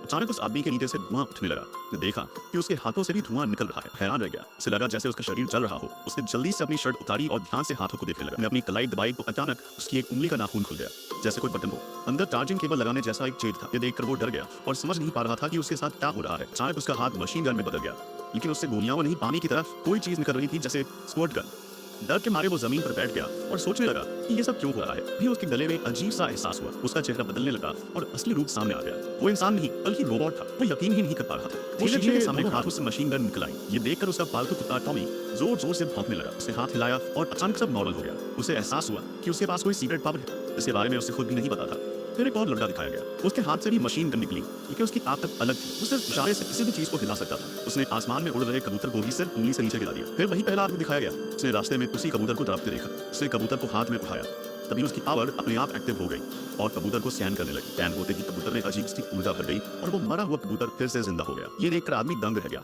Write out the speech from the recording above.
अचानक उस आदमी के नीचे से धुआं उठने लगा। उसने देखा कि उसके हाथों से भी धुआं निकल रहा है। हैरान रह गया। उसे लगा जैसे उसका शरीर जल रहा हो। उसने जल्दी से अपनी शर्ट उतारी और ध्यान से हाथों को देखने लगा। अपनी कलाई दबाई तो अचानक उसकी एक उंगली का नाखून खुल गया, जैसे कोई बटन हो। अंदर चार्जिंग केबल लगाने जैसा एक छेद था। ये देखकर वो डर गया और समझ नहीं पा रहा था कि उसके साथ क्या हो रहा है। अचानक उसका हाथ मशीन गन में बदल गया, लेकिन उससे गोलियां नहीं, पानी की तरफ कोई चीज निकल रही थी, जैसे स्क्वाड गन। डर के मारे वो जमीन पर बैठ गया और सोचने लगा कि ये सब क्यों हो रहा है। भी उसके गले में अजीब सा एहसास हुआ। उसका चेहरा बदलने लगा और असली रूप सामने आ गया। वो इंसान नहीं बल्कि रोबोट था। वो यकीन ही नहीं कर पा रहा था। धीरे धीरे सामने हाथों से मशीन गन निकल आई। ये देखकर उसका पालतू कुत्ता टॉमी जोर जोर से भौंकने लगा। उसने हाथ हिलाया और अचानक सब नॉर्मल हो गया। उसे एहसास हुआ कि उसके पास कोई सीक्रेट पावर है, जिसके बारे में उसे खुद भी नहीं पता था। फिर एक और लड़का दिखाया गया। उसके हाथ से भी मशीन गन निकली, लेकिन उसकी ताकत अलग थी। वो सिर्फ इशारे से किसी भी चीज को हिला सकता था। उसने आसमान में उड़ रहे कबूतर को भी सिर्फ उंगली से नीचे गिरा दिया। फिर वही पहला आदमी दिखाया गया। उसने रास्ते में उसी कबूतर को तड़पते देखा। उसने कबूतर को हाथ में उठाया, तभी उसकी पावर अपने आप एक्टिव हो गई और कबूतर को स्कैन करने लगी। स्कैन होते ही कबूतर में अजीब सी ऊर्जा भर गई और वो मरा हुआ कबूतर फिर से जिंदा हो गया। ये देखकर आदमी दंग रह गया।